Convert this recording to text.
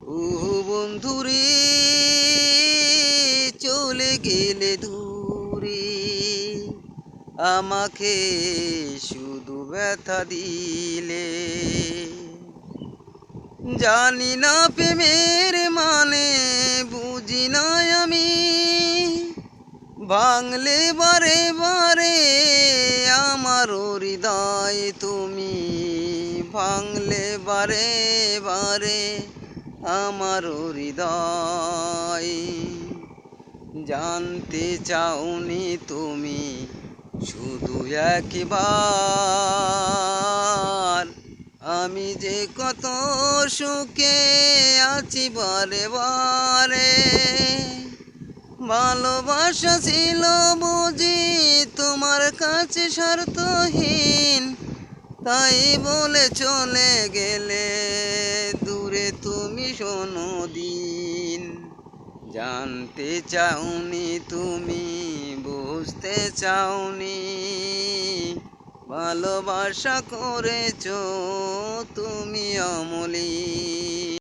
ও বন্ধুরে, চলে গেলে দূরে, আমাকে শুধু ব্যথা দিলে। জানি না প্রেমের মানে, বুঝি না আমি, ভাঙলে বারে বারে আমার হৃদয় তুমি, ভাঙলে বারে বারে আমার হৃদয়। জানতে চাওনি তুমি শুধু একবার, আমি যে কত সুখে আছি বারে বারে। ভালোবাসা ছিল বুঝি তোমার কাছে স্বার্থহীন, তাই বলে চলে গেলে দূরে তুমি কোনদিন। জানতে চাওনি তুমি, বুঝতে চাওনি, ভালোবাসা করেছো তুমি অমলিন।